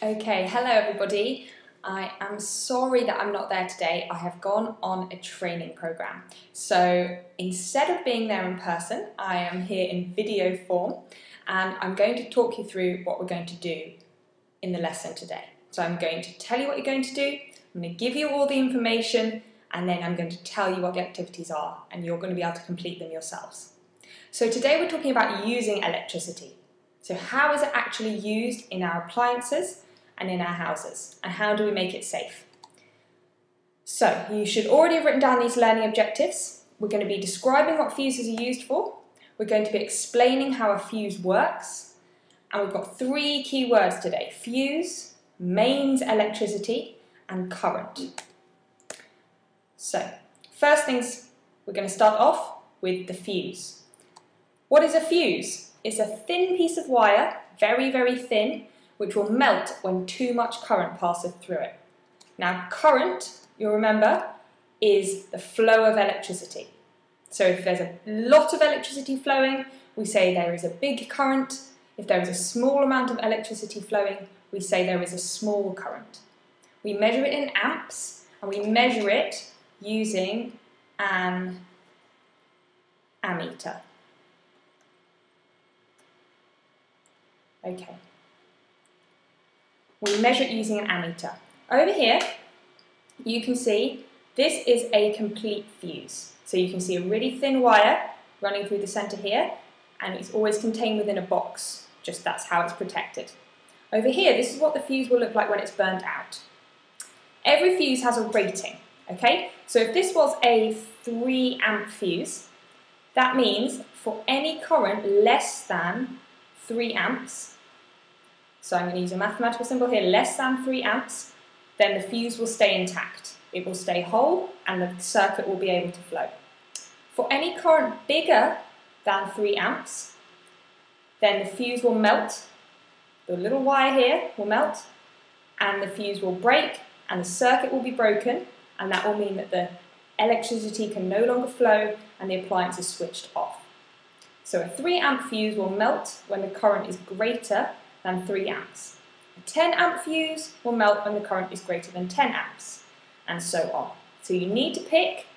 Okay, hello everybody. I am sorry that I'm not there today. I have gone on a training program. So instead of being there in person, I am here in video form and I'm going to talk you through what we're going to do in the lesson today. So I'm going to tell you what you're going to do, I'm going to give you all the information, and then I'm going to tell you what the activities are and you're going to be able to complete them yourselves. So today we're talking about using electricity. So how is it actually used in our appliances and in our houses, and how do we make it safe? So you should already have written down these learning objectives. We're going to be describing what fuses are used for, we're going to be explaining how a fuse works, and we've got three key words today: fuse, mains electricity, and current. So first things, we're going to start off with the fuse. What is a fuse? It's a thin piece of wire, very, very thin, which will melt when too much current passes through it. Now, current, you'll remember, is the flow of electricity. So if there's a lot of electricity flowing, we say there is a big current. If there is a small amount of electricity flowing, we say there is a small current. We measure it in amps, and we measure it using an ammeter. Okay. We measure it using an ammeter. Over here, you can see this is a complete fuse. So you can see a really thin wire running through the centre here, and it's always contained within a box. Just that's how it's protected. Over here, this is what the fuse will look like when it's burned out. Every fuse has a rating, okay? So if this was a 3 amp fuse, that means for any current less than 3 amps, so I'm going to use a mathematical symbol here, less than 3 amps, then the fuse will stay intact. It will stay whole and the circuit will be able to flow. For any current bigger than 3 amps, then the fuse will melt, the little wire here will melt, and the fuse will break and the circuit will be broken, and that will mean that the electricity can no longer flow and the appliance is switched off. So a 3 amp fuse will melt when the current is greater than 3 amps. A 10 amp fuse will melt when the current is greater than 10 amps, and so on. So you need to pick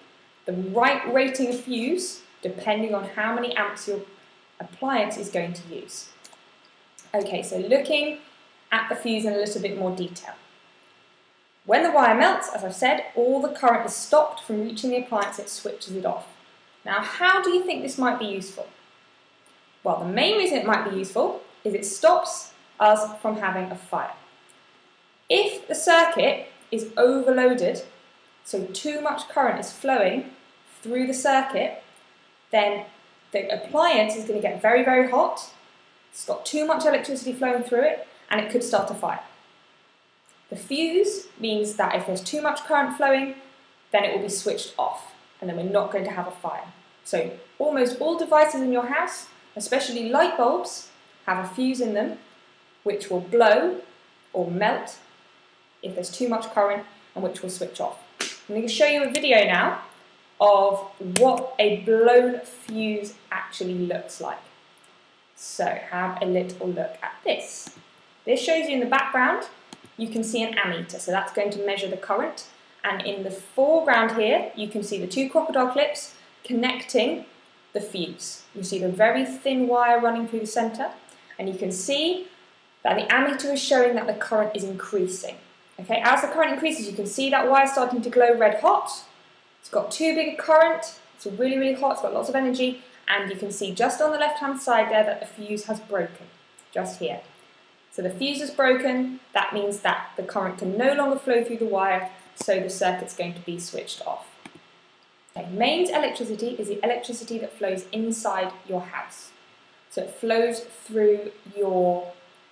the right rating of fuse depending on how many amps your appliance is going to use. Okay, so looking at the fuse in a little bit more detail. When the wire melts, as I've said, all the current is stopped from reaching the appliance, it switches it off. Now, how do you think this might be useful? Well, the main reason it might be useful is it stops us from having a fire. If the circuit is overloaded, so too much current is flowing through the circuit, then the appliance is going to get very, very hot, it's got too much electricity flowing through it, and it could start a fire. The fuse means that if there's too much current flowing, then it will be switched off, and then we're not going to have a fire. So almost all devices in your house, especially light bulbs, have a fuse in them which will blow or melt if there's too much current, and which will switch off. I'm going to show you a video now of what a blown fuse actually looks like. So have a little look at this. This shows you in the background, you can see an ammeter, so that's going to measure the current, and in the foreground here you can see the 2 crocodile clips connecting the fuse. You see the very thin wire running through the centre, and you can see that the ammeter is showing that the current is increasing. Okay, as the current increases, you can see that wire starting to glow red hot. It's got too big a current, it's really, really hot, it's got lots of energy, and you can see just on the left-hand side there that the fuse has broken, just here. So the fuse is broken, that means that the current can no longer flow through the wire, so the circuit's going to be switched off. Okay, mains electricity is the electricity that flows inside your house. So it flows through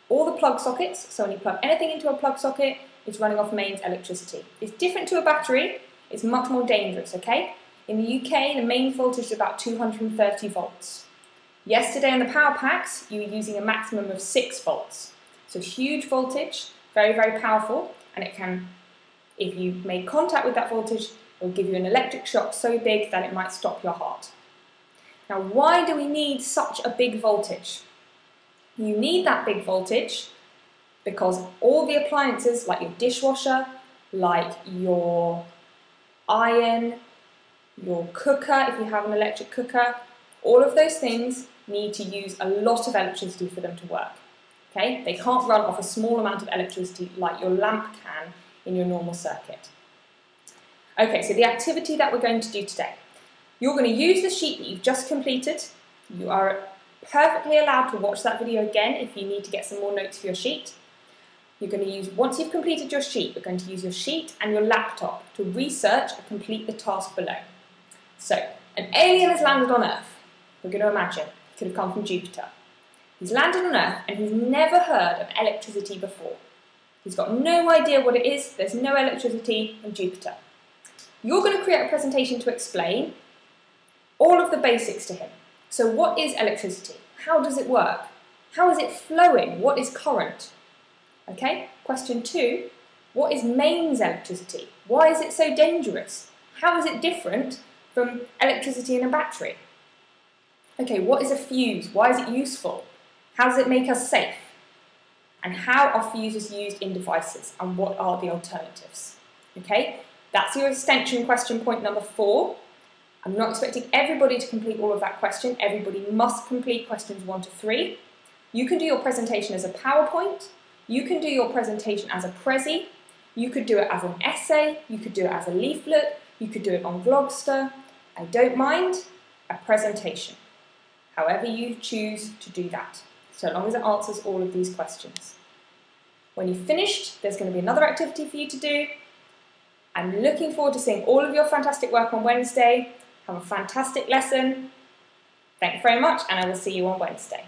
all the plug sockets, so when you plug anything into a plug socket, it's running off mains electricity. It's different to a battery, it's much more dangerous, okay? In the UK, the main voltage is about 230 volts. Yesterday on the power packs, you were using a maximum of 6 volts. So huge voltage, very, very powerful, and it can, if you made contact with that voltage, it will give you an electric shock so big that it might stop your heart. Now, why do we need such a big voltage? You need that big voltage because all the appliances, like your dishwasher, like your iron, your cooker, if you have an electric cooker, all of those things need to use a lot of electricity for them to work. Okay? They can't run off a small amount of electricity like your lamp can in your normal circuit. Okay, so the activity that we're going to do today. You're going to use the sheet that you've just completed. You are perfectly allowed to watch that video again if you need to get some more notes for your sheet. You're going to use, once you've completed your sheet, you're going to use your sheet and your laptop to research and complete the task below. So, an alien has landed on Earth. We're going to imagine. He could have come from Jupiter. He's landed on Earth and he's never heard of electricity before. He's got no idea what it is. There's no electricity on Jupiter. You're going to create a presentation to explain all of the basics to him. So what is electricity? How does it work? How is it flowing? What is current? Okay, question 2, what is mains electricity? Why is it so dangerous? How is it different from electricity in a battery? Okay, what is a fuse? Why is it useful? How does it make us safe? And how are fuses used in devices? And what are the alternatives? Okay, that's your extension question point number 4. I'm not expecting everybody to complete all of that question. Everybody must complete questions 1 to 3. You can do your presentation as a PowerPoint. You can do your presentation as a Prezi. You could do it as an essay. You could do it as a leaflet. You could do it on Vlogster. I don't mind a presentation. However you choose to do that, so long as it answers all of these questions. When you've finished, there's going to be another activity for you to do. I'm looking forward to seeing all of your fantastic work on Wednesday. Have a fantastic lesson. Thanks very much, and I will see you on Wednesday.